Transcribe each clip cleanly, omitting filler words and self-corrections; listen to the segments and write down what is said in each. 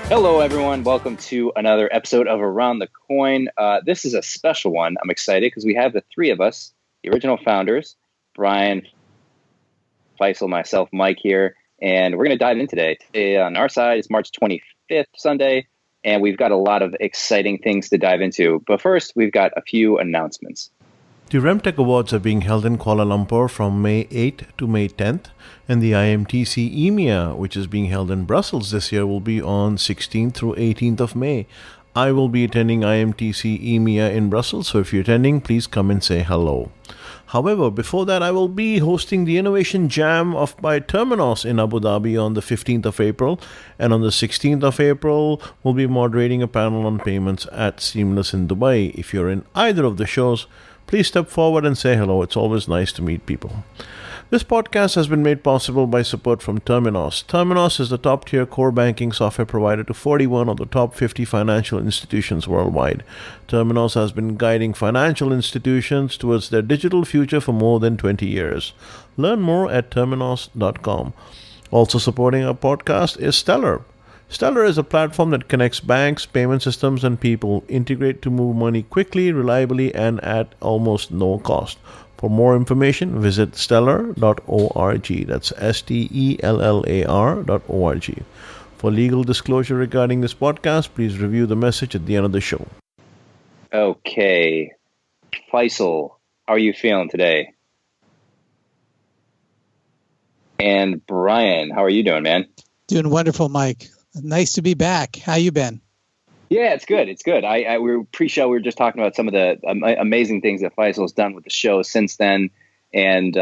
Hello, everyone. Welcome to another episode of Around the Coin. This is a special one. I'm excited because we have the three of us, the original founders, Brian, Faisal, myself, Mike here, and we're going to dive in today. Today on our side, it's March 25th, Sunday, and we've got a lot of exciting things to dive into. But first, we've got a few announcements. The RemTech Awards are being held in Kuala Lumpur from May 8th to May 10th, and the IMTC EMEA, which is being held in Brussels this year, will be on 16th through 18th of May. I will be attending IMTC EMEA in Brussels, so if you're attending, please come and say hello. However, before that, I will be hosting the Innovation Jam by Terminos in Abu Dhabi on the 15th of April, and on the 16th of April, we'll be moderating a panel on payments at Seamless in Dubai. If you're in either of the shows, please step forward and say hello. It's always nice to meet people. This podcast has been made possible by support from Terminos. Terminos is the top-tier core banking software provider to 41 of the top 50 financial institutions worldwide. Terminos has been guiding financial institutions towards their digital future for more than 20 years. Learn more at terminos.com. Also supporting our podcast is Stellar. Stellar is a platform that connects banks, payment systems, and people, integrate to move money quickly, reliably, and at almost no cost. For more information, visit stellar.org. That's STELLAR.org. For legal disclosure regarding this podcast, please review the message at the end of the show. Okay. Faisal, how are you feeling today? And Brian, how are you doing, man? Doing wonderful, Mike. Nice to be back. How you been? Yeah, it's good. It's good. We were pre-show. We were just talking about some of the amazing things that Faisal's done with the show since then, and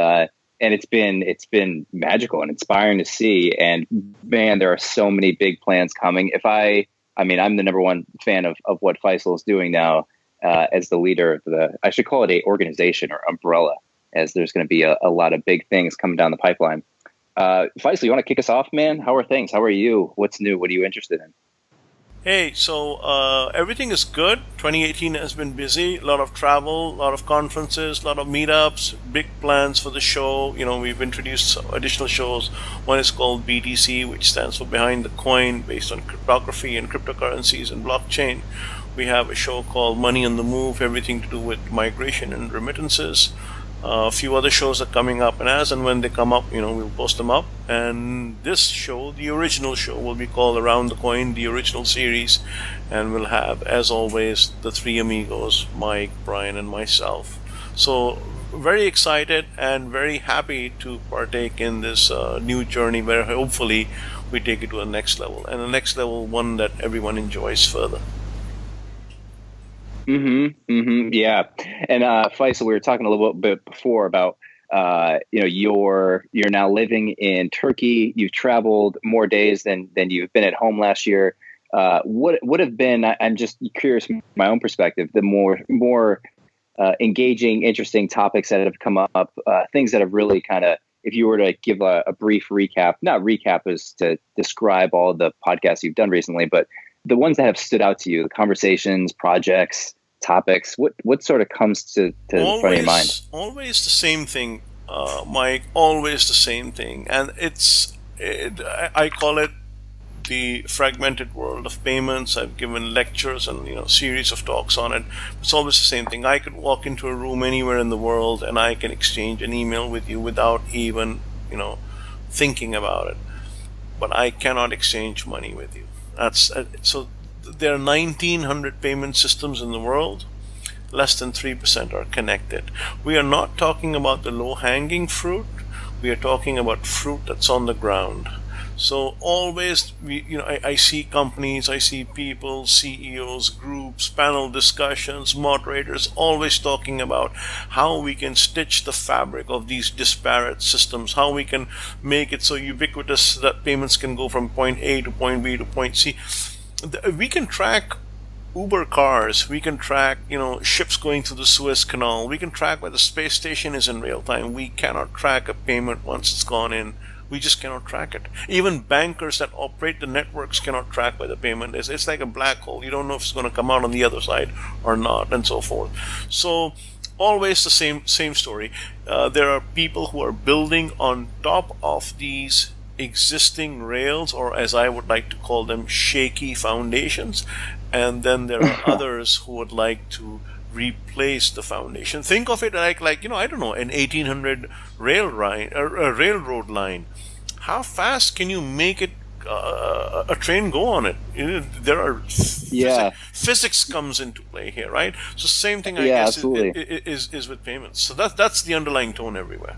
it's been magical and inspiring to see. And man, there are so many big plans coming. I'm the number one fan of what Faisal is doing now as the leader of I should call it a organization or umbrella, as there's going to be a lot of big things coming down the pipeline. Faisal, you want to kick us off, man? How are things? How are you? What's new? What are you interested in? Hey, so everything is good. 2018 has been busy. A lot of travel, a lot of conferences, a lot of meetups, big plans for the show. You know, we've introduced some additional shows. One is called BTC, which stands for Behind the Coin, based on cryptography and cryptocurrencies and blockchain. We have a show called Money on the Move, everything to do with migration and remittances. A few other shows are coming up, and as and when they come up, we'll post them up. And this show, the original show, will be called Around the Coin, the original series, and we'll have, as always, the three amigos, Mike, Brian, and myself. So very excited and very happy to partake in this new journey where hopefully we take it to the next level, and the next level one that everyone enjoys further. Yeah. And Faisal, we were talking a little bit before about you're now living in Turkey. You've traveled more days than you've been at home last year. What would have been? I'm just curious from my own perspective. The more engaging, interesting topics that have come up, things that have really kind of, if you were to give a brief recap, not recap as to describe all the podcasts you've done recently, but the ones that have stood out to you, the conversations, projects, topics, what sort of comes to front of your mind? Always the same thing, Mike, always the same thing. And I call it the fragmented world of payments. I've given lectures and series of talks on it. It's always the same thing. I could walk into a room anywhere in the world and I can exchange an email with you without even thinking about it. But I cannot exchange money with you. So there are 1,900 payment systems in the world. Less than 3% are connected. We are not talking about the low-hanging fruit. We are talking about fruit that's on the ground. So always, I see companies, I see people, CEOs, groups, panel discussions, moderators, always talking about how we can stitch the fabric of these disparate systems, how we can make it so ubiquitous that payments can go from point A to point B to point C. We can track Uber cars, we can track, ships going through the Suez Canal, we can track where the space station is in real time. We cannot track a payment once it's gone in. We just cannot track it. Even bankers that operate the networks cannot track where the payment is. It's like a black hole. You don't know if it's going to come out on the other side or not, and so forth. So always the same story. There are people who are building on top of these existing rails, or as I would like to call them, shaky foundations, and then there are others who would like to replace the foundation. Think of it like I don't know, an 1800 railroad line. How fast can you make it a train go on it? There are physics comes into play here, right? So same thing, I guess, is with payments. So that's the underlying tone everywhere.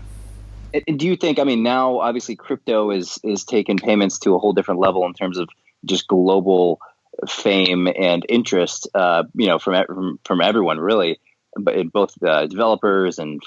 And do you think? I mean, now obviously crypto is taking payments to a whole different level in terms of just global fame and interest. From everyone really, but both developers and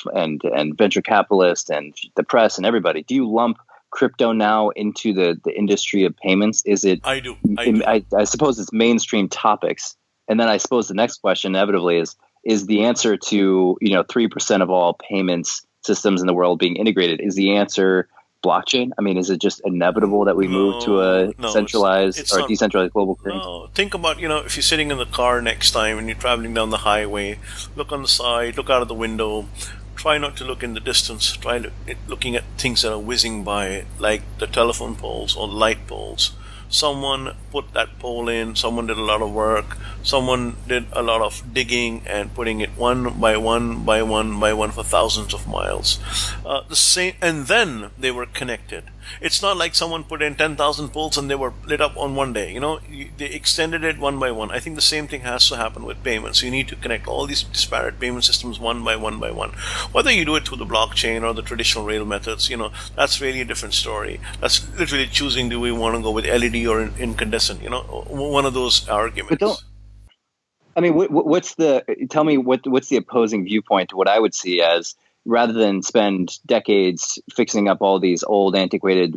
venture capitalists and the press and everybody. Do you lump crypto now into the industry of payments? Is it? I do. I suppose it's mainstream topics, and then I suppose the next question inevitably is the answer to 3% of all payments systems in the world being integrated. Is the answer blockchain? I mean, is it just inevitable that we move to a centralized or decentralized global currency? No. Think about, if you're sitting in the car next time and you're traveling down the highway, look on the side, look out of the window, try not to look in the distance, try looking at things that are whizzing by, like the telephone poles or light poles. Someone put that pole in, someone did a lot of work, someone did a lot of digging and putting it one by one for thousands of miles. The same, and then they were connected. It's not like someone put in 10,000 poles and they were lit up on one day. They extended it one by one. I think the same thing has to happen with payments. You need to connect all these disparate payment systems one by one by one. Whether you do it through the blockchain or the traditional rail methods, that's really a different story. That's literally choosing, do we want to go with LED or incandescent? One of those arguments. But what's the opposing viewpoint to what I would see as, rather than spend decades fixing up all these old, antiquated,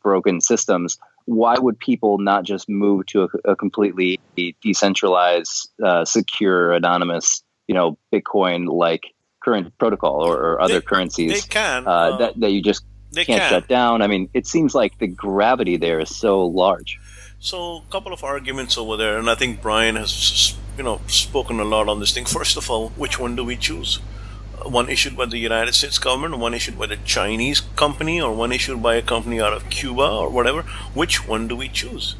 broken systems, why would people not just move to a completely decentralized, secure, anonymous, Bitcoin-like current protocol or other currencies? They can. That you just can't shut down. I mean, it seems like the gravity there is so large. So, a couple of arguments over there, and I think Brian has, spoken a lot on this thing. First of all, which one do we choose? One issued by the United States government, one issued by the Chinese company, or one issued by a company out of Cuba or whatever. Which one do we choose?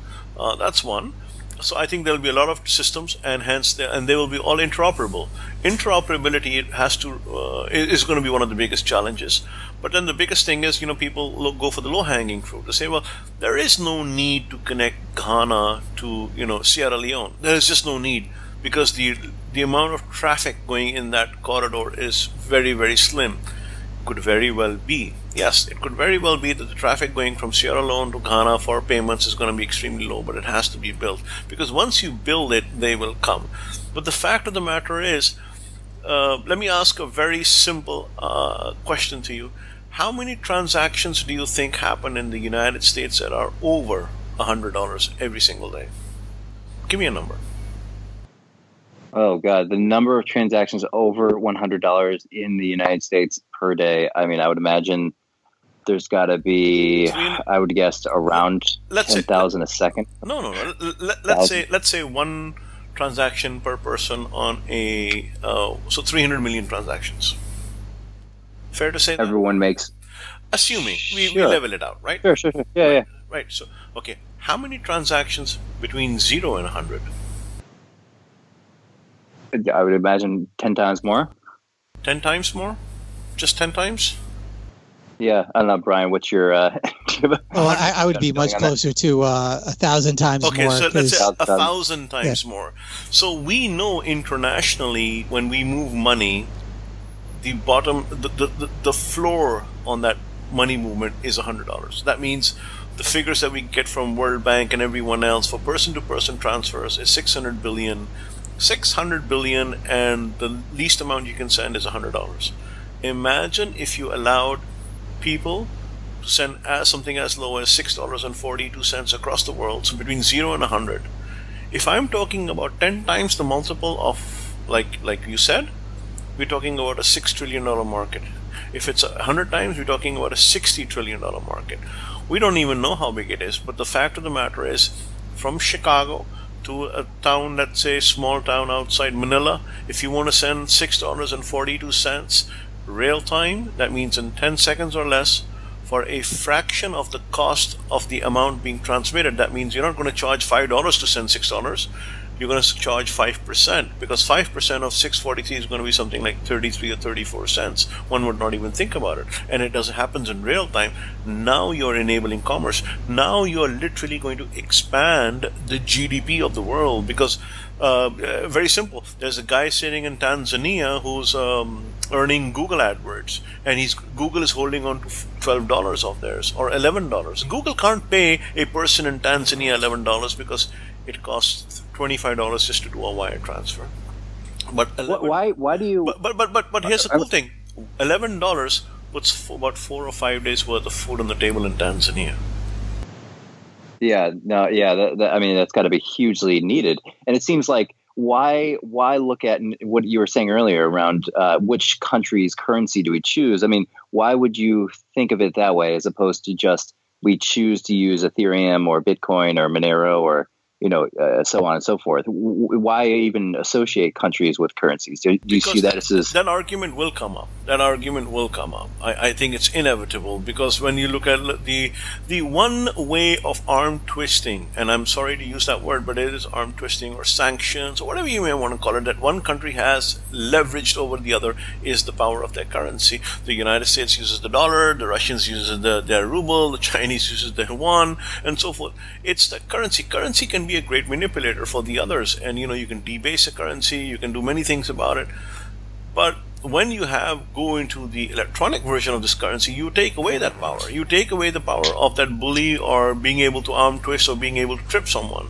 That's one. So I think there will be a lot of systems, and hence they will be all interoperable. Interoperability is going to be one of the biggest challenges. But then the biggest thing is, people go for the low-hanging fruit. They say, well, there is no need to connect Ghana to Sierra Leone. There is just no need, because the amount of traffic going in that corridor is very, very slim. Could very well be. Yes, it could very well be that the traffic going from Sierra Leone to Ghana for payments is going to be extremely low, but it has to be built. Because once you build it, they will come. But the fact of the matter is, let me ask a very simple question to you. How many transactions do you think happen in the United States that are over $100 every single day? Give me a number. Oh, God. The number of transactions over $100 in the United States per day. I mean, I would imagine there's got to be, I would guess, around 10,000 a second. No. Let's say one transaction per person on so 300 million transactions. Fair to say that? Everyone makes. Assuming we level it out, right? Sure. Yeah. Right. So, okay. How many transactions between 0 and 100? I would imagine 10 times more. 10 times more? Just 10 times? Yeah, I don't know, Brian. What's your? I would be much closer to 1,000 times more. Okay, so let's say 1,000 times more. So we know internationally when we move money, the bottom, the floor on that money movement is $100. That means the figures that we get from World Bank and everyone else for person-to-person transfers is 600 billion. 600 billion, and the least amount you can send is $100. Imagine if you allowed people to send something as low as $6.42 across the world, so between 0 and 100. If I'm talking about 10 times the multiple of, like you said, we're talking about a $6 trillion market. If it's 100 times, we're talking about a $60 trillion market. We don't even know how big it is, but the fact of the matter is, from Chicago to a town, let's say small town outside Manila, if you want to send $6.42 real time, that means in 10 seconds or less, for a fraction of the cost of the amount being transmitted. That means you're not going to charge $5 to send $6. You're going to charge 5%, because 5% of 643 is going to be something like 33 or 34 cents. One would not even think about it. And it does happens in real time. Now you're enabling commerce. Now you're literally going to expand the GDP of the world, because very simple. There's a guy sitting in Tanzania who's earning Google AdWords, and Google is holding on to $12 of theirs, or $11. Google can't pay a person in Tanzania $11 because it costs $25 just to do a wire transfer. But why do you? But here's the cool thing: $11 puts about 4 or 5 days worth of food on the table in Tanzania. Yeah, no, yeah. I mean, that's got to be hugely needed. And it seems like why look at what you were saying earlier around which country's currency do we choose? I mean, why would you think of it that way as opposed to just we choose to use Ethereum or Bitcoin or Monero or so on and so forth? Why even associate countries with currencies? Do you see that as that argument will come up? That argument will come up. I think it's inevitable, because when you look at the one way of arm twisting, and I'm sorry to use that word, but it is arm twisting or sanctions or whatever you may want to call it, that one country has leveraged over the other is the power of their currency. The United States uses the dollar, the Russians uses their ruble, the Chinese uses their yuan, and so forth. It's the currency. Currency can be a great manipulator for the others, and you can debase a currency, you can do many things about it. But when you go into the electronic version of this currency, you take away that power. You take away the power of that bully, or being able to arm twist, or being able to trip someone.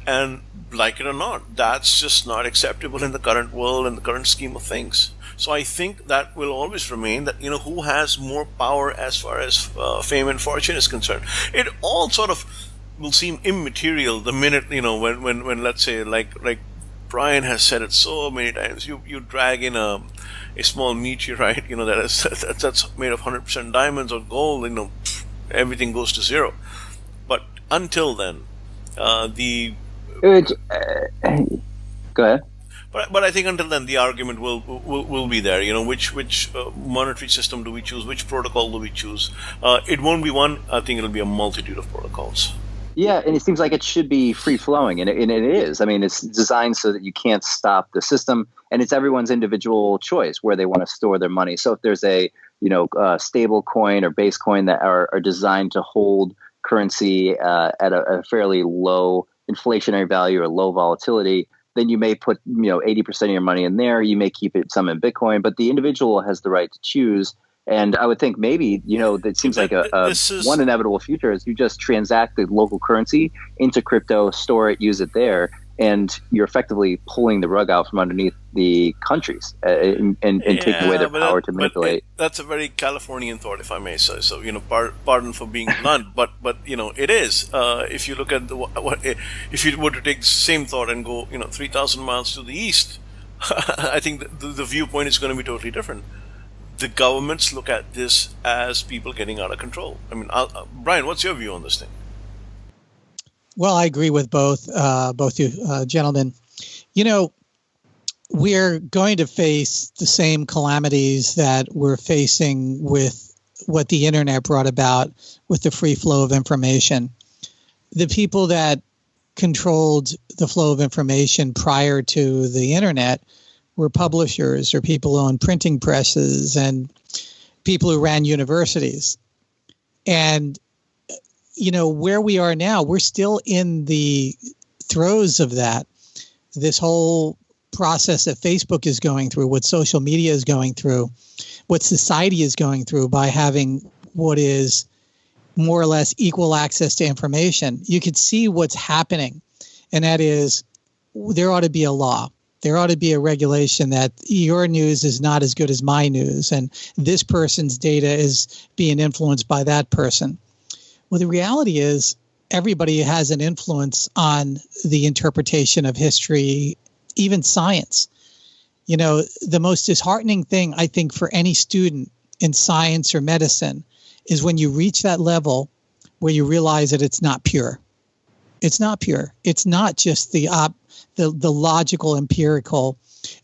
And like it or not, that's just not acceptable in the current world and the current scheme of things. So I think that will always remain, that who has more power as far as fame and fortune is concerned. It all sort of will seem immaterial the minute when let's say, like Brian has said it so many times, you drag in a small meteorite that's made of 100% diamonds or gold, everything goes to zero. But until then, go ahead. But I think until then, the argument will be there. Which monetary system do we choose? Which protocol do we choose? It won't be one. I think it'll be a multitude of protocols. Yeah, and it seems like it should be free flowing, and it is. I mean, it's designed so that you can't stop the system, and it's everyone's individual choice where they want to store their money. So if there's a stable coin or base coin that are designed to hold currency at a fairly low inflationary value or low volatility, then you may put 80% of your money in there. You may keep some in Bitcoin, but the individual has the right to choose. And I would think maybe, that seems like one inevitable future is you just transact the local currency into crypto, store it, use it there, and you're effectively pulling the rug out from underneath the countries and taking away their power to manipulate. That's a very Californian thought, if I may say so. Pardon for being blunt, but it is. If you look at if you were to take the same thought and go 3,000 miles to the east, I think the viewpoint is going to be totally different. The governments look at this as people getting out of control. I mean, Brian, what's your view on this thing? Well, I agree with both you gentlemen. We're going to face the same calamities that we're facing with what the internet brought about with the free flow of information. The people that controlled the flow of information prior to the internet were publishers or people who owned printing presses and people who ran universities. And, where we are now, we're still in the throes of that. This whole process that Facebook is going through, what social media is going through, what society is going through by having what is more or less equal access to information. You could see what's happening, and that is there ought to be a law. There ought to be a regulation that your news is not as good as my news, and this person's data is being influenced by that person. Well, the reality is everybody has an influence on the interpretation of history, even science. The most disheartening thing, I think, for any student in science or medicine is when you reach that level where you realize that it's not pure. It's not pure. It's not just the logical empirical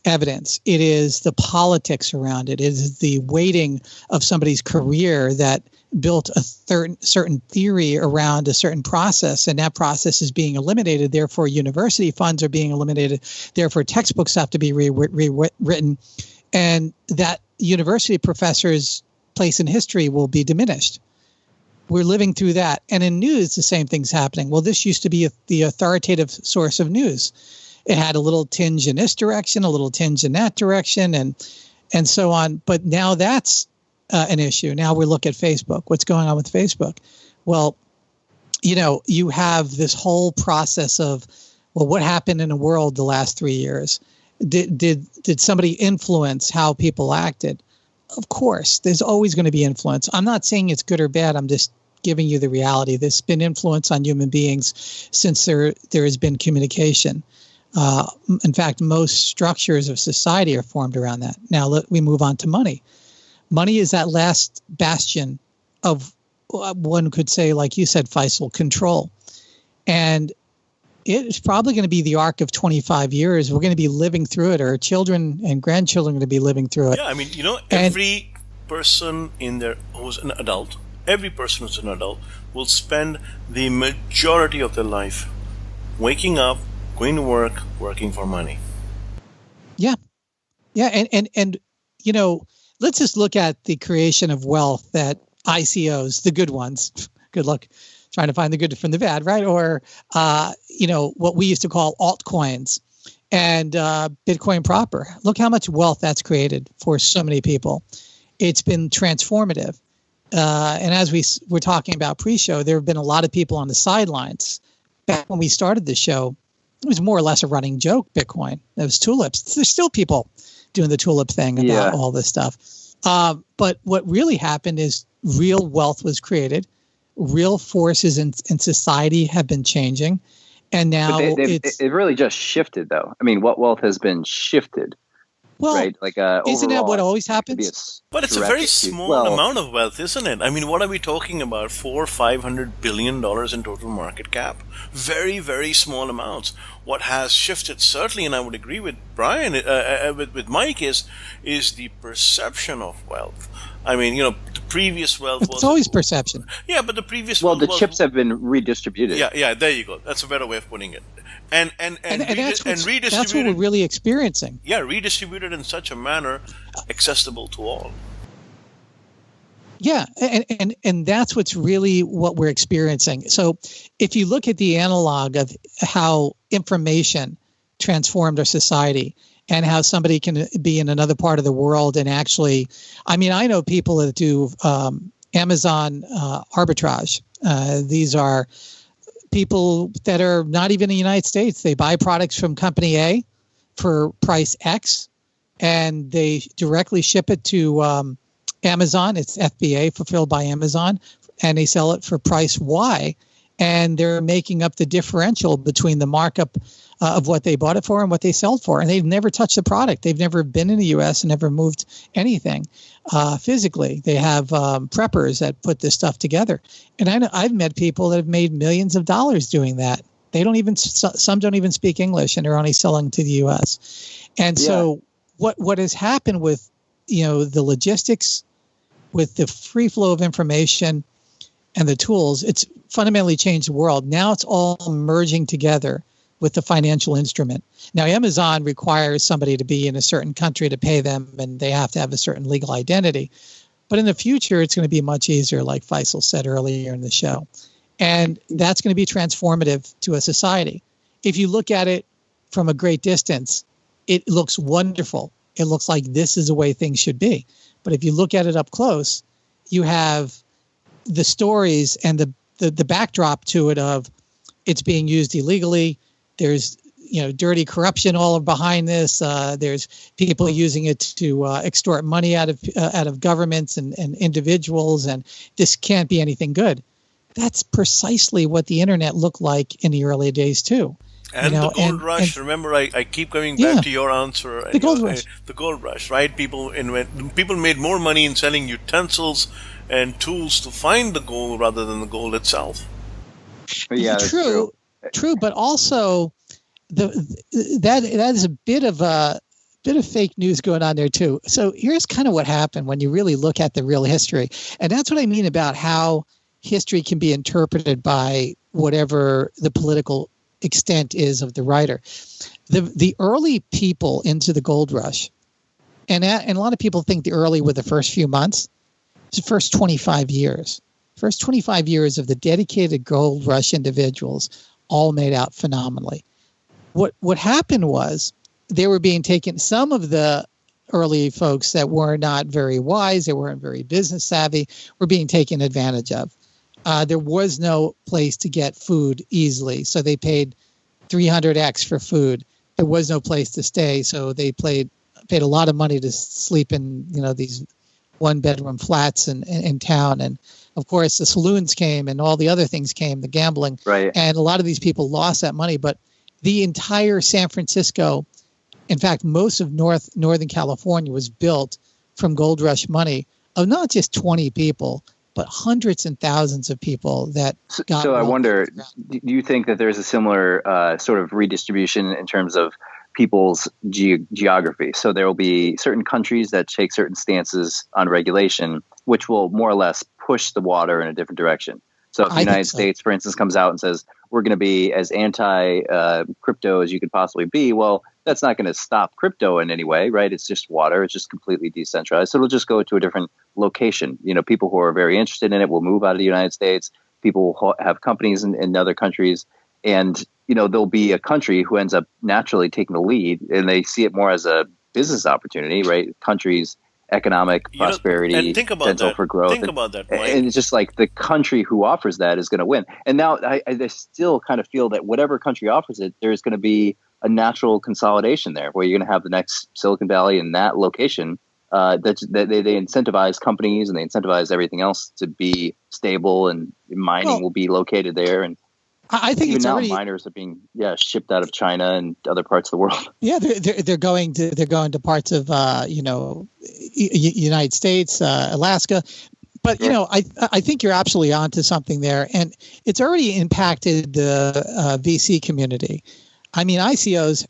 evidence. It is the politics around it. It is the weighting of somebody's career that built a certain theory around a certain process, and that process is being eliminated. Therefore, university funds are being eliminated. Therefore, textbooks have to be rewritten, and that university professor's place in history will be diminished. We're living through that. And in news, the same thing's happening. Well, this used to be the authoritative source of news. It had a little tinge in this direction, a little tinge in that direction, and so on. But now that's an issue. Now we look at Facebook. What's going on with Facebook? Well, you have this whole process of, well, what happened in the world the last 3 years? Did somebody influence how people acted? Of course, there's always going to be influence. I'm not saying it's good or bad. I'm just giving you the reality. There's been influence on human beings since there has been communication. In fact, most structures of society are formed around that. Now we move on to money. Money is that last bastion of, one could say, like you said, Faisal, control. And it's probably going to be the arc of 25 years. We're going to be living through it. Our children and grandchildren are going to be living through it. Yeah, I mean, every person who's an adult, will spend the majority of their life waking up, going to work, working for money. Yeah. Yeah. And let's just look at the creation of wealth that ICOs, the good ones, good luck trying to find the good from the bad, right? Or, what we used to call altcoins and Bitcoin proper. Look how much wealth that's created for so many people. It's been transformative. And as we were talking about pre-show, there have been a lot of people on the sidelines. Back when we started the show, it was more or less a running joke, Bitcoin. It was tulips. There's still people doing the tulip thing about all this stuff. But what really happened is real wealth was created. Real forces in society have been changing. And now it really just shifted, though. I mean, what wealth has been shifted? Well, right? Like, isn't that what always happens? But it's a very small amount of wealth, isn't it? I mean, what are we talking about? $400-500 billion in total market cap. Very, very small amounts. What has shifted, certainly, and I would agree with Brian, with Mike, is the perception of wealth. I mean, the previous wealth was... It's always perception. Yeah, but the previous wealth the chips have been redistributed. Yeah, there you go. That's a better way of putting it. And that's what we're really experiencing. Yeah, redistributed in such a manner accessible to all. Yeah, and that's what's really what we're experiencing. So if you look at the analog of how information transformed our society and how somebody can be in another part of the world and actually, I mean, I know people that do Amazon arbitrage. These are people that are not even in the United States. They buy products from company A for price X, and they directly ship it to Amazon. It's FBA, fulfilled by Amazon, and they sell it for price Y. And they're making up the differential between the markup of what they bought it for and what they sell it for. And they've never touched the product. They've never been in the U.S. and never moved anything physically. They have preppers that put this stuff together. And I've met people that have made millions of dollars doing that. They don't even, some don't even speak English, and they're only selling to the U.S. And so what has happened with, the logistics, with the free flow of information and the tools, it's fundamentally changed the world. Now it's all merging together with the financial instrument. Now, Amazon requires somebody to be in a certain country to pay them, and they have to have a certain legal identity. But in the future, it's going to be much easier, like Faisal said earlier in the show. And that's going to be transformative to a society. If you look at it from a great distance, it looks wonderful. It looks like this is the way things should be. But if you look at it up close, you have the stories and the backdrop to it of it's being used illegally. There's dirty corruption all behind this. There's people using it to extort money out of governments and individuals, and this can't be anything good. That's precisely what the internet looked like in the early days too. And the gold rush. Remember, I keep coming back to your answer. The gold rush. The gold rush, right? People made more money in selling utensils and tools to find the gold rather than the gold itself. Yeah, that's true. True, but also that is a bit of fake news going on there too. So here's kind of what happened when you really look at the real history, and that's what I mean about how history can be interpreted by whatever the political extent is of the writer. The early people into the gold rush, and a lot of people think the early were the first few months. It's the first 25 years. First 25 years of the dedicated gold rush individuals all made out phenomenally. What happened was they were being taken, some of the early folks that were not very wise, they weren't very business savvy, were being taken advantage of. There was no place to get food easily, so they paid 300x for food. There was no place to stay, so they paid a lot of money to sleep in these one-bedroom flats in town. And of course, the saloons came and all the other things came, the gambling. Right. And a lot of these people lost that money. But the entire San Francisco, in fact, most of Northern California was built from gold rush money of not just 20 people, but hundreds and thousands of people that got. So I wonder, do you think that there's a similar sort of redistribution in terms of people's geography? So there will be certain countries that take certain stances on regulation, which will more or less push the water in a different direction. So if the United States, for instance, comes out and says, we're going to be as anti-crypto as you could possibly be, well, that's not going to stop crypto in any way, right? It's just water. It's just completely decentralized. So it'll just go to a different location. People who are very interested in it will move out of the United States. People will have companies in other countries. And, there'll be a country who ends up naturally taking the lead, and they see it more as a business opportunity, right? Countries' economic prosperity, and think about potential that. for growth. Think about that, Mike. And it's just like the country who offers that is going to win. And now I still kind of feel that whatever country offers it, there's going to be a natural consolidation there where you're going to have the next Silicon Valley in that location. That they incentivize companies and they incentivize everything else to be stable, and mining will be located there. And I think even it's now already, miners are being shipped out of China and other parts of the world. Yeah, they're going to parts of United States, Alaska. But I think you're absolutely onto something there, and it's already impacted the VC community. I mean, ICOs,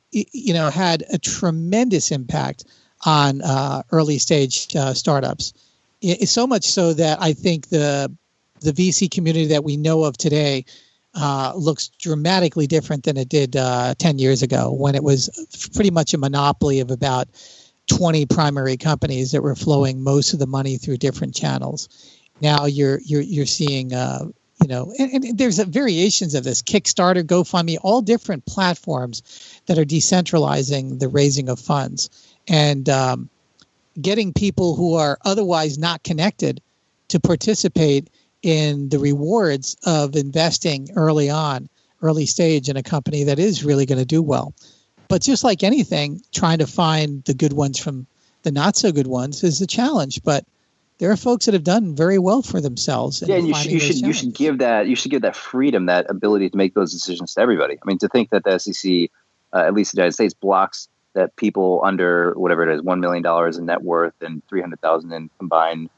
had a tremendous impact on early stage startups. It's so much so that I think the VC community that we know of today looks dramatically different than it did 10 years ago, when it was pretty much a monopoly of about 20 primary companies that were flowing most of the money through different channels. Now you're seeing and there's variations of this: Kickstarter, GoFundMe, all different platforms that are decentralizing the raising of funds and getting people who are otherwise not connected to participate in the rewards of investing early stage in a company that is really going to do well. But just like anything, trying to find the good ones from the not so good ones is a challenge. But there are folks that have done very well for themselves. Yeah, and you should give that freedom, that ability to make those decisions to everybody. I mean, to think that the SEC, at least the United States, blocks that people under whatever it is, $1 million in net worth and $300,000 in combined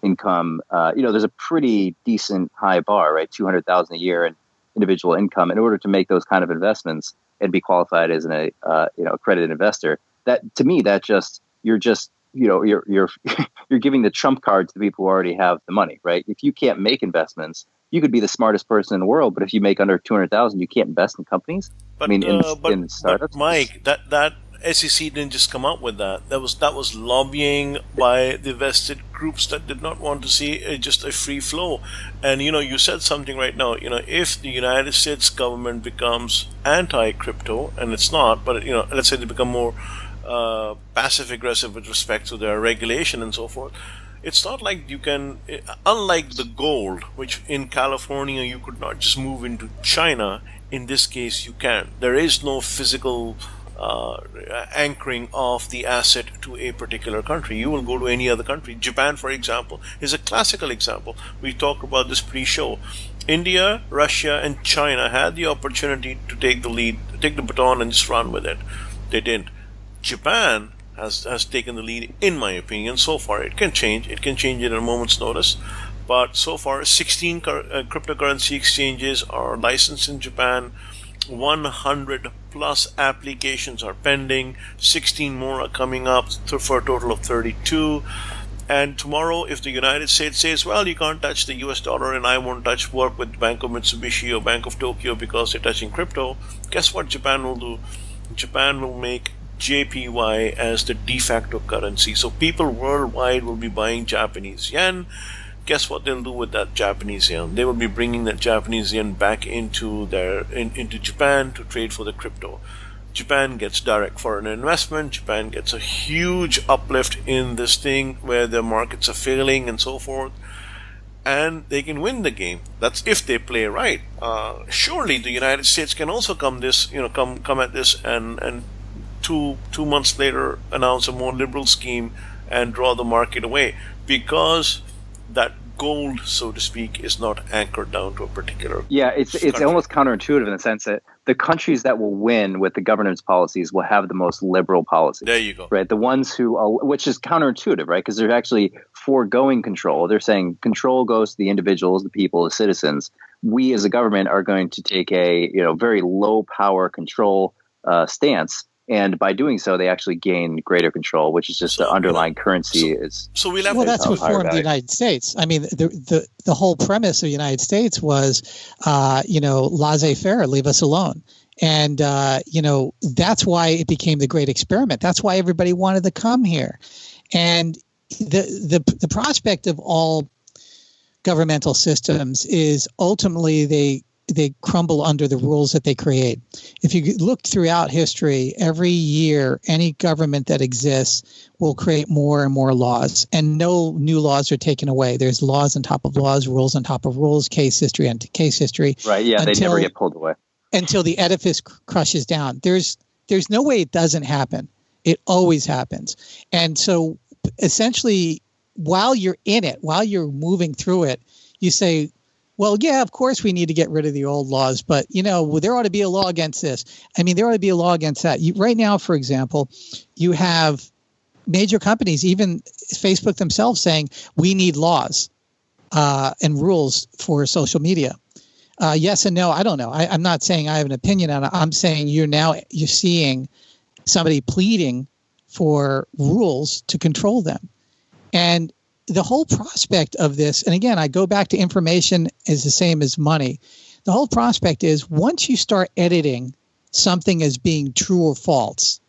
income, there's a pretty decent high bar, right? $200,000 a year in individual income in order to make those kind of investments and be qualified as an accredited investor. That, to me, you're giving the trump card to the people who already have the money, right? If you can't make investments, you could be the smartest person in the world, but if you make under 200,000, you can't invest in companies. But, in startups. But Mike, that SEC didn't just come up with that. That was lobbying by the vested groups that did not want to see just a free flow. And you said something right now. If the United States government becomes anti-crypto, and it's not, but let's say they become more passive aggressive with respect to their regulation and so forth. It's not like you can, unlike the gold, which in California you could not just move into China. In this case, you can. There is no physical anchoring of the asset to a particular country. You will go to any other country. Japan, for example, is a classical example. We talked about this pre-show. India, Russia, and China had the opportunity to take the lead, take the baton and just run with it. They didn't. Japan has taken the lead, in my opinion, so far. It can change. It can change at a moment's notice. But so far, 16 cryptocurrency exchanges are licensed in Japan. 100 plus applications are pending. 16 more are coming up for a total of 32. And tomorrow, if the United States says, well, you can't touch the US dollar and I won't work with Bank of Mitsubishi or Bank of Tokyo because they're touching crypto, guess what Japan will do? Japan will make JPY as the de facto currency. So people worldwide will be buying Japanese yen. Guess what they'll do with that Japanese yen? They will be bringing that Japanese yen back into Japan to trade for the crypto. Japan gets direct foreign investment. Japan gets a huge uplift in this thing where their markets are failing and so forth, and they can win the game. That's if they play right. Surely the United States can also come at this and 2 months later announce a more liberal scheme and draw the market away, because that gold, so to speak, is not anchored down to a particular. Yeah, it's almost counterintuitive in the sense that the countries that will win with the governance policies will have the most liberal policies. There you go. Right, the ones who, which is counterintuitive, right? Because they're actually foregoing control. They're saying control goes to the individuals, the people, the citizens. We as a government are going to take a very low power control stance. And by doing so, they actually gain greater control, which is just the underlying currency is. So we'll have well, that's what formed the United States. I mean, the whole premise of the United States was, laissez-faire, leave us alone. And, that's why it became the great experiment. That's why everybody wanted to come here. And the prospect of all governmental systems is ultimately they crumble under the rules that they create. If you look throughout history, every year, any government that exists will create more and more laws, and no new laws are taken away. There's laws on top of laws, rules on top of rules, case history on case history. Right, yeah, they never get pulled away. Until the edifice crushes down. There's no way it doesn't happen. It always happens. And so essentially, while you're in it, while you're moving through it, you say, well, yeah, of course we need to get rid of the old laws, but, there ought to be a law against this. I mean, there ought to be a law against that. Right now, for example, you have major companies, even Facebook themselves, saying we need laws and rules for social media. Yes and no, I don't know. I'm not saying I have an opinion on it. I'm saying you're seeing somebody pleading for rules to control them. And the whole prospect of this, and again, I go back to information is the same as money. The whole prospect is once you start editing something as being true or false,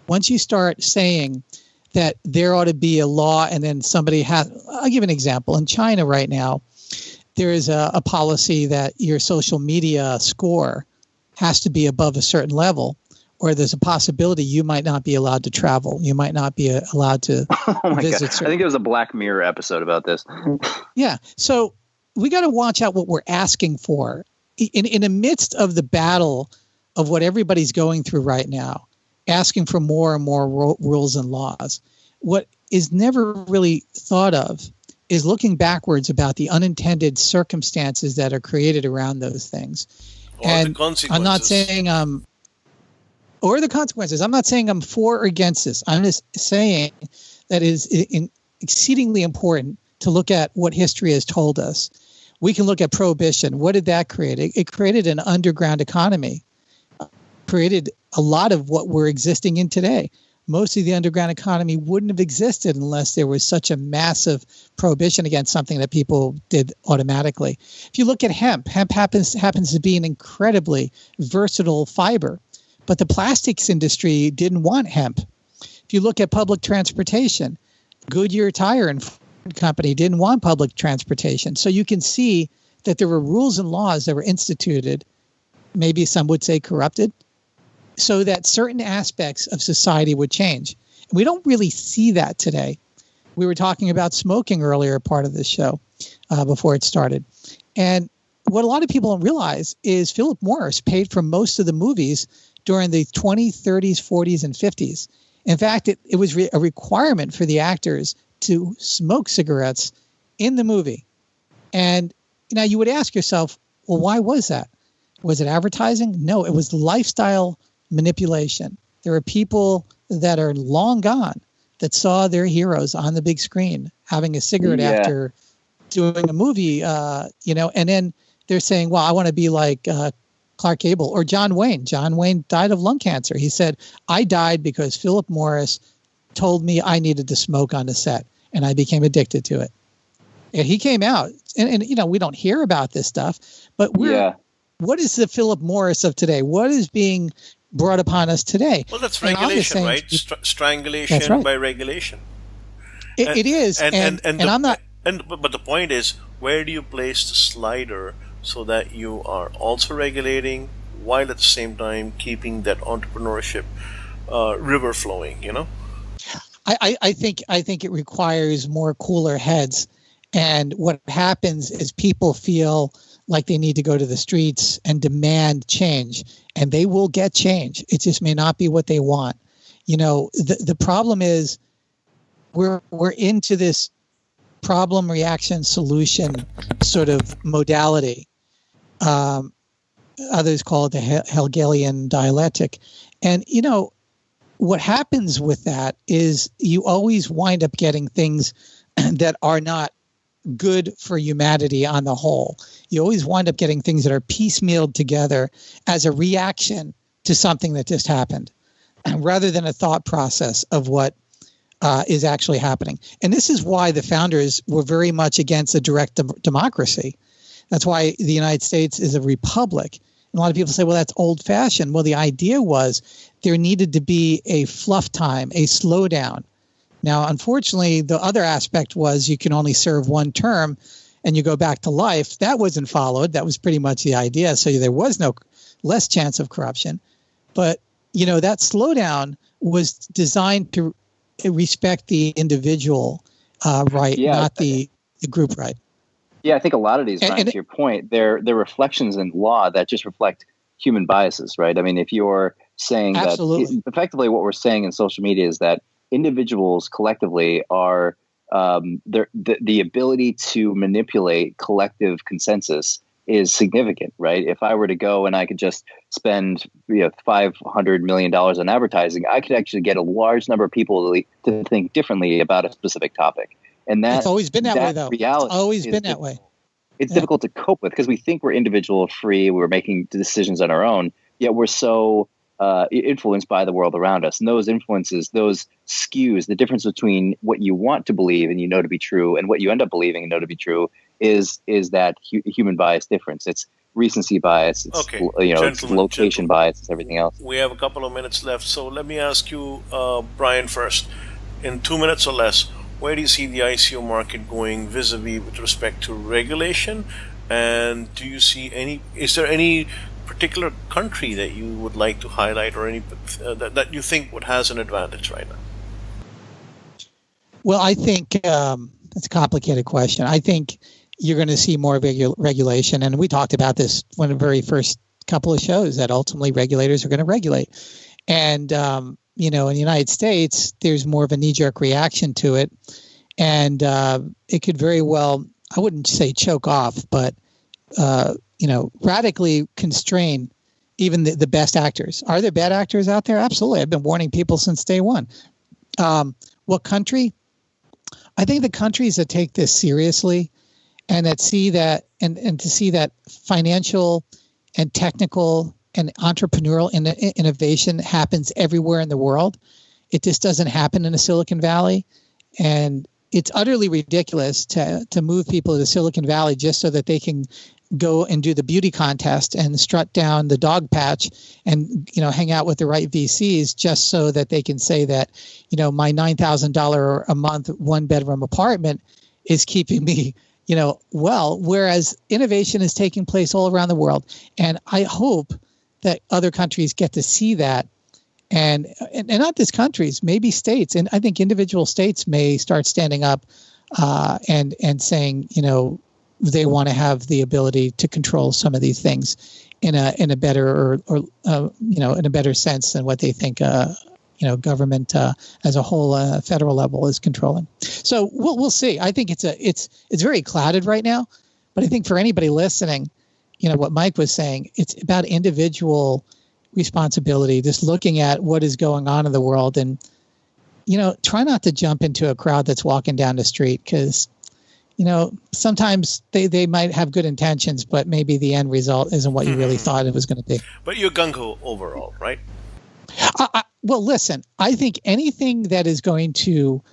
once you start saying that there ought to be a law and then somebody has, I'll give an example. In China right now, there is a policy that your social media score has to be above a certain level, or there's a possibility you might not be allowed to travel. You might not be allowed to visit. God. I think there was a Black Mirror episode about this. Yeah. So we got to watch out what we're asking for. In the midst of the battle of what everybody's going through right now, asking for more and more rules and laws, what is never really thought of is looking backwards about the unintended circumstances that are created around those things. Or and the consequences. I'm not saying or the consequences. I'm not saying I'm for or against this. I'm just saying that it is exceedingly important to look at what history has told us. We can look at prohibition. What did that create? It created an underground economy, created a lot of what we're existing in today. Most of the underground economy wouldn't have existed unless there was such a massive prohibition against something that people did automatically. If you look at hemp happens to be an incredibly versatile fiber. But the plastics industry didn't want hemp. If you look at public transportation, Goodyear Tire and Ford Company didn't want public transportation. So you can see that there were rules and laws that were instituted, maybe some would say corrupted, so that certain aspects of society would change. We don't really see that today. We were talking about smoking earlier, part of this show, before it started. And what a lot of people don't realize is Philip Morris paid for most of the movies during the 20s, 30s, 40s, and 50s. In fact, it was a requirement for the actors to smoke cigarettes in the movie. And you would ask yourself, well, why was that? Was it advertising? No, it was lifestyle manipulation. There are people that are long gone that saw their heroes on the big screen having a cigarette after doing a movie, and then they're saying, well, I want to be like Clark Gable, or John Wayne. John Wayne died of lung cancer. He said, I died because Philip Morris told me I needed to smoke on the set, and I became addicted to it. And he came out, and we don't hear about this stuff, but what is the Philip Morris of today? What is being brought upon us today? Well, that's regulation, right? Strangulation right. by regulation. It is, and I'm not. But the point is, where do you place the slider so that you are also regulating while at the same time keeping that entrepreneurship river flowing? I think it requires more cooler heads, and what happens is people feel like they need to go to the streets and demand change, and they will get change. It just may not be what they want. The problem is we're into this problem, reaction, solution sort of modality. Others call it the Hegelian dialectic. And, what happens with that is you always wind up getting things that are not good for humanity on the whole. You always wind up getting things that are piecemealed together as a reaction to something that just happened, rather than a thought process of what is actually happening. And this is why the founders were very much against a direct democracy. That's why the United States is a republic. And a lot of people say, well, that's old-fashioned. Well, the idea was there needed to be a fluff time, a slowdown. Now, unfortunately, the other aspect was you can only serve one term and you go back to life. That wasn't followed. That was pretty much the idea. So there was no less chance of corruption. But, that slowdown was designed to respect the individual right, not the group right. Yeah, I think a lot of these, Brian, to your point, they're reflections in law that just reflect human biases, right? I mean, if you're saying that effectively what we're saying in social media is that individuals collectively are the ability to manipulate collective consensus is significant, right? If I were to go and I could just spend $500 million on advertising, I could actually get a large number of people to think differently about a specific topic. And that's always been that way, though. Reality it's always been that way. It's difficult to cope with because we think we're individual, free, we're making decisions on our own, yet we're so influenced by the world around us. And those influences, those skews, the difference between what you want to believe and to be true and what you end up believing and know to be true is that human bias difference. It's recency bias, it's, it's location bias, it's everything else. We have a couple of minutes left, so let me ask you, Brian, first. In 2 minutes or less, where do you see the ICO market going vis-a-vis with respect to regulation? And do you see is there any particular country that you would like to highlight or any that you think has an advantage right now? Well, I think it's a complicated question. I think you're going to see more regulation. And we talked about this one of the very first couple of shows that ultimately regulators are going to regulate. And, in the United States, there's more of a knee-jerk reaction to it. And it could very well, I wouldn't say choke off, but, radically constrain even the best actors. Are there bad actors out there? Absolutely. I've been warning people since day one. What country? I think the countries that take this seriously and that see that and to see that financial and technical and entrepreneurial innovation happens everywhere in the world. It just doesn't happen in the Silicon Valley. And it's utterly ridiculous to move people to the Silicon Valley just so that they can go and do the beauty contest and strut down the dog patch and, hang out with the right VCs just so that they can say that, my $9,000 a month, 1-bedroom apartment is keeping me, well, whereas innovation is taking place all around the world. And I hope that other countries get to see that. And not just countries, maybe states. And I think individual states may start standing up and saying, they want to have the ability to control some of these things in a better or in a better sense than what they think government as a whole federal level is controlling. So we'll see. I think it's very clouded right now, but I think for anybody listening, what Mike was saying, it's about individual responsibility, just looking at what is going on in the world and, try not to jump into a crowd that's walking down the street because, sometimes they might have good intentions, but maybe the end result isn't what you really thought it was going to be. But you're gung-ho overall, right? Well, listen, I think anything that is going to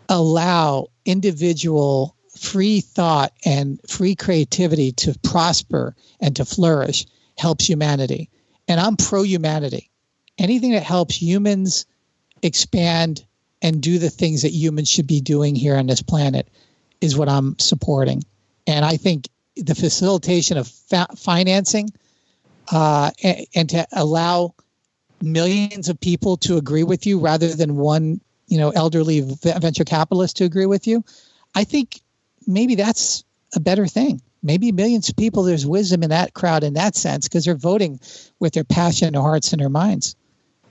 allow individual free thought and free creativity to prosper and to flourish helps humanity. And I'm pro-humanity. Anything that helps humans expand and do the things that humans should be doing here on this planet is what I'm supporting. And I think the facilitation of financing and to allow millions of people to agree with you rather than one, elderly venture capitalist to agree with you, I think maybe that's a better thing. Maybe millions of people, there's wisdom in that crowd in that sense because they're voting with their passion, their hearts, and their minds.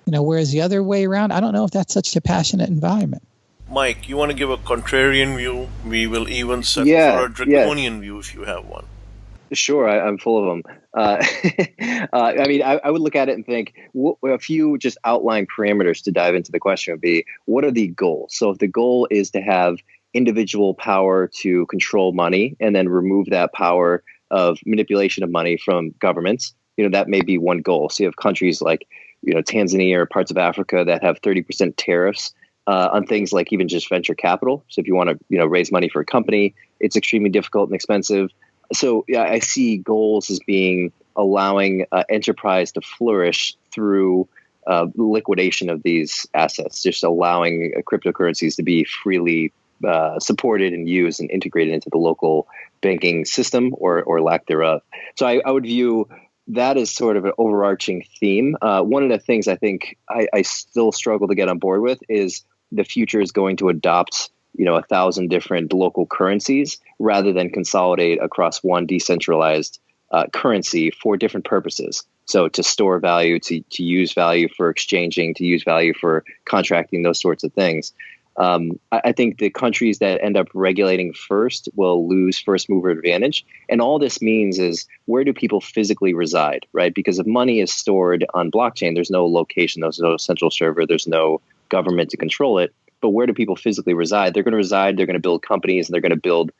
Whereas the other way around, I don't know if that's such a passionate environment. Mike, you want to give a contrarian view? We will even settle for a draconian view if you have one. Sure, I'm full of them. I would look at it and think a few just outline parameters to dive into the question would be, what are the goals? So if the goal is to have individual power to control money and then remove that power of manipulation of money from governments, that may be one goal. So you have countries like, Tanzania or parts of Africa that have 30% tariffs on things like even just venture capital. So if you want to, raise money for a company, it's extremely difficult and expensive. So yeah, I see goals as being allowing enterprise to flourish through liquidation of these assets, just allowing cryptocurrencies to be freely supported and used and integrated into the local banking system or lack thereof. So I would view that as sort of an overarching theme. One of the things I think I still struggle to get on board with is the future is going to adopt 1,000 different local currencies rather than consolidate across one decentralized currency for different purposes. So to store value, to use value for exchanging, to use value for contracting, those sorts of things. I think the countries that end up regulating first will lose first mover advantage. And all this means is, where do people physically reside, right? Because if money is stored on blockchain, there's no location, there's no central server, there's no government to control it. But where do people physically reside? They're going to reside, they're going to build companies, and they're going to build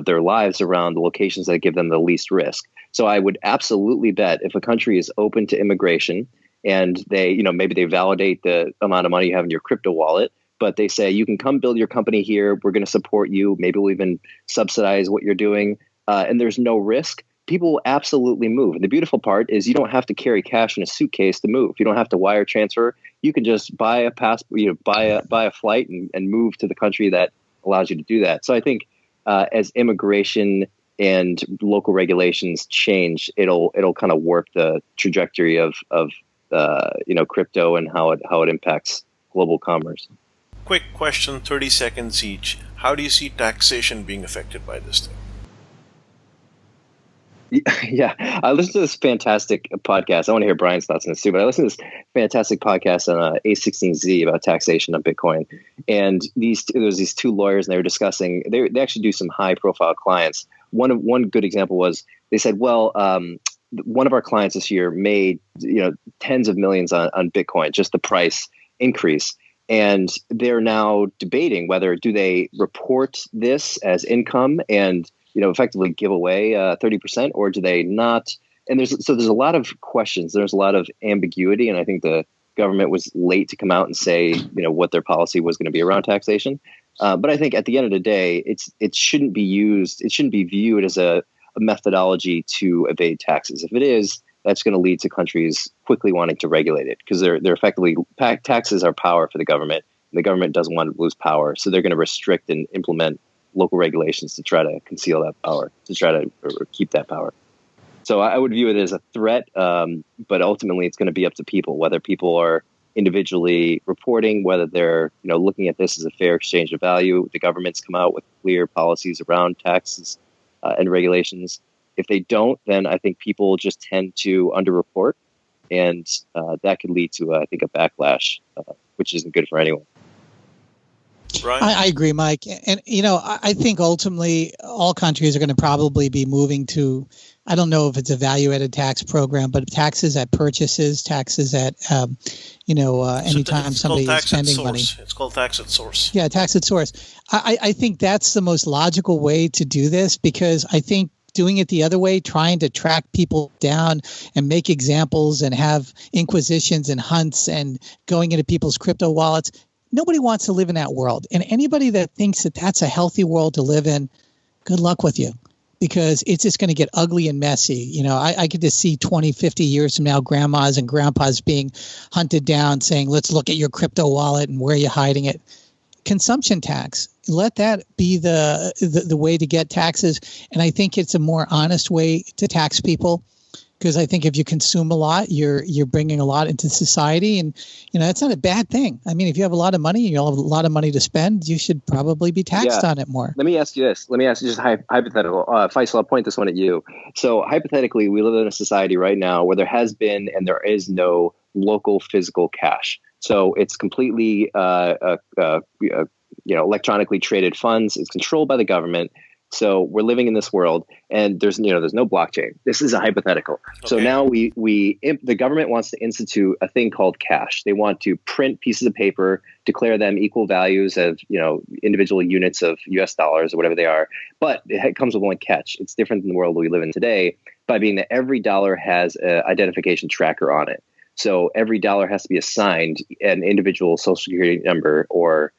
their lives around the locations that give them the least risk. So I would absolutely bet if a country is open to immigration and they, maybe they validate the amount of money you have in your crypto wallet, but they say, you can come build your company here. We're going to support you. Maybe we'll even subsidize what you're doing. And there's no risk. People will absolutely move. And the beautiful part is you don't have to carry cash in a suitcase to move. You don't have to wire transfer. You can just buy a passport, buy a flight and move to the country that allows you to do that. So I think as immigration and local regulations change, it'll kind of warp the trajectory of crypto and how it impacts global commerce. Quick question, 30 seconds each. How do you see taxation being affected by this thing? Yeah, I listened to this fantastic podcast. I want to hear Brian's thoughts on this too, but I listened to this fantastic podcast on A16Z about taxation of Bitcoin. And there was these two lawyers, and they were discussing, they actually do some high profile clients. One good example was, they said, well, one of our clients this year made tens of millions on Bitcoin, just the price increase. And they're now debating whether do they report this as income and effectively give away 30%, or do they not? And there's a lot of questions. There's a lot of ambiguity, and I think the government was late to come out and say what their policy was going to be around taxation. But I think at the end of the day, it shouldn't be used. It shouldn't be viewed as a methodology to evade taxes. If it is, that's going to lead to countries quickly wanting to regulate it, because they're effectively, taxes are power for the government, and the government doesn't want to lose power, so they're going to restrict and implement local regulations to try to conceal that power, to try to or keep that power. So I would view it as a threat, but ultimately it's going to be up to people, whether people are individually reporting, whether they're looking at this as a fair exchange of value. The governments come out with clear policies around taxes and regulations. If they don't, then I think people just tend to underreport, and that could lead to, I think, a backlash, which isn't good for anyone. Right. I agree, Mike. And, I think ultimately all countries are going to probably be moving to, I don't know if it's a value-added tax program, but taxes at purchases, taxes at, anytime somebody is spending money. It's called tax at source. Yeah, tax at source. I think that's the most logical way to do this, because I think doing it the other way, trying to track people down and make examples and have inquisitions and hunts and going into people's crypto wallets, nobody wants to live in that world. And anybody that thinks that that's a healthy world to live in, good luck with you, because it's just going to get ugly and messy. I could just see 20, 50 years from now, grandmas and grandpas being hunted down saying, let's look at your crypto wallet and where you're hiding it. Consumption tax. Let that be the way to get taxes. And I think it's a more honest way to tax people, because I think if you consume a lot, you're bringing a lot into society. And, that's not a bad thing. I mean, if you have a lot of money, you have a lot of money to spend, you should probably be taxed on it more. Let me ask you this. Let me ask you just hypothetical. Faisal, I'll point this one at you. So hypothetically, we live in a society right now where there has been and there is no local physical cash. So it's completely electronically traded funds. It's controlled by the government. So we're living in this world, and there's no blockchain. This is a hypothetical. Okay. So now the government wants to institute a thing called cash. They want to print pieces of paper, declare them equal values of individual units of U.S. dollars or whatever they are. But it comes with one catch. It's different than the world we live in today, by being that every dollar has an identification tracker on it. So every dollar has to be assigned an individual social security number or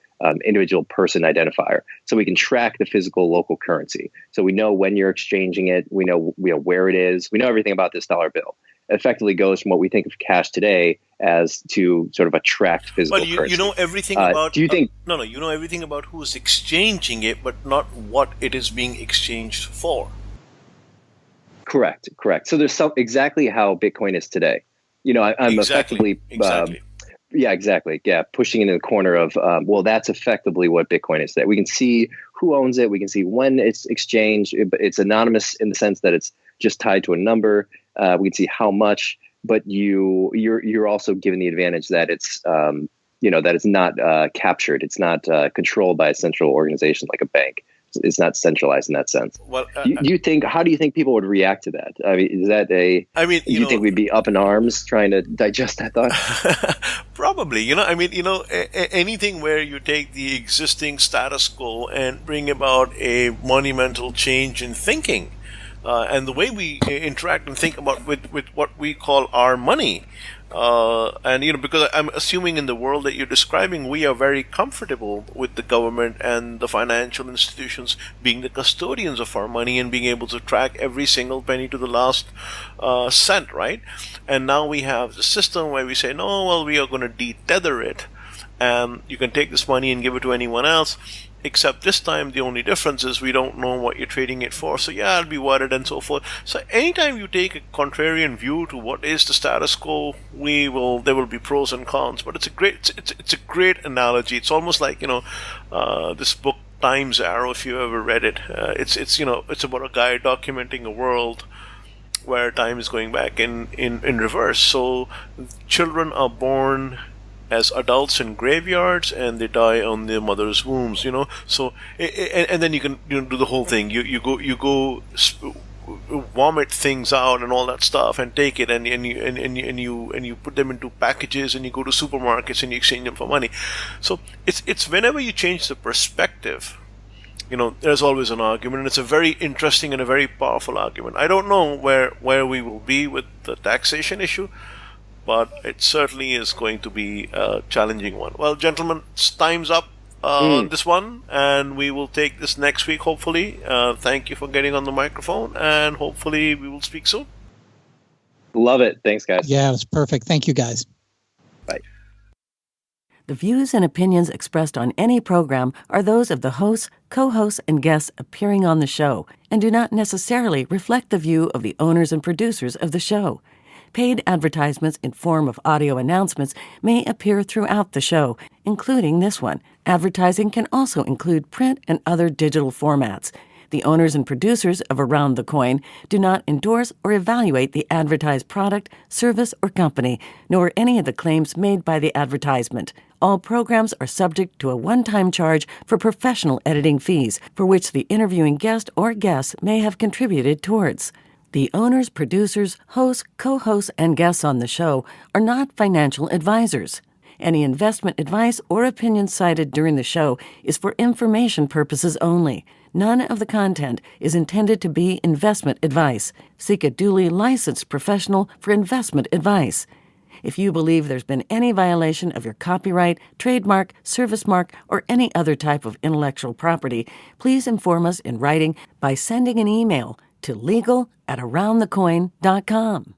individual person identifier, so we can track the physical local currency. So we know when you're exchanging it, we know where it is, we know everything about this dollar bill. It effectively goes from what we think of cash today as to sort of a tracked physical currency. But you know everything about. Do you think? No, you know everything about who is exchanging it, but not what it is being exchanged for. Correct. So there's exactly how Bitcoin is today. I'm effectively. Yeah, exactly. Yeah, pushing it in the corner of, that's effectively what Bitcoin is today. We can see who owns it. We can see when it's exchanged. It's anonymous in the sense that it's just tied to a number. We can see how much, but you're also given the advantage that it's that it's not captured. It's not controlled by a central organization like a bank. It's not centralized in that sense. Well, how do you think people would react to that? I mean, is that do you think we'd be up in arms trying to digest that thought? Probably. Anything where you take the existing status quo and bring about a monumental change in thinking, and the way we interact and think about with what we call our money. Because I'm assuming in the world that you're describing, we are very comfortable with the government and the financial institutions being the custodians of our money and being able to track every single penny to the last cent, right? And now we have the system where we say, no, well, we are going to detether it, and you can take this money and give it to anyone else. Except this time, the only difference is we don't know what you're trading it for. So yeah, I'll be worried and so forth. So anytime you take a contrarian view to what is the status quo, there will be pros and cons. But it's a great analogy. It's almost like this book Time's Arrow. If you ever read it, it's about a guy documenting a world where time is going back in reverse. So children are born as adults in graveyards, and they die on their mother's wombs. So and then you can do the whole thing. You go vomit things out and all that stuff, and take it and you put them into packages, and you go to supermarkets and you exchange them for money. So it's whenever you change the perspective, there's always an argument, and it's a very interesting and a very powerful argument. I don't know where we will be with the taxation issue, but it certainly is going to be a challenging one. Well, gentlemen, time's up on this one, and we will take this next week, hopefully. Thank you for getting on the microphone, and hopefully we will speak soon. Love it. Thanks, guys. Yeah, it was perfect. Thank you, guys. Bye. The views and opinions expressed on any program are those of the hosts, co-hosts, and guests appearing on the show, and do not necessarily reflect the view of the owners and producers of the show. Paid advertisements in form of audio announcements may appear throughout the show, including this one. Advertising can also include print and other digital formats. The owners and producers of Around the Coin do not endorse or evaluate the advertised product, service, or company, nor any of the claims made by the advertisement. All programs are subject to a one-time charge for professional editing fees, for which the interviewing guest or guests may have contributed towards. The owners, producers, hosts, co-hosts, and guests on the show are not financial advisors. Any investment advice or opinion cited during the show is for information purposes only. None of the content is intended to be investment advice. Seek a duly licensed professional for investment advice. If you believe there's been any violation of your copyright, trademark, service mark, or any other type of intellectual property, please inform us in writing by sending an email to legal@aroundthecoin.com.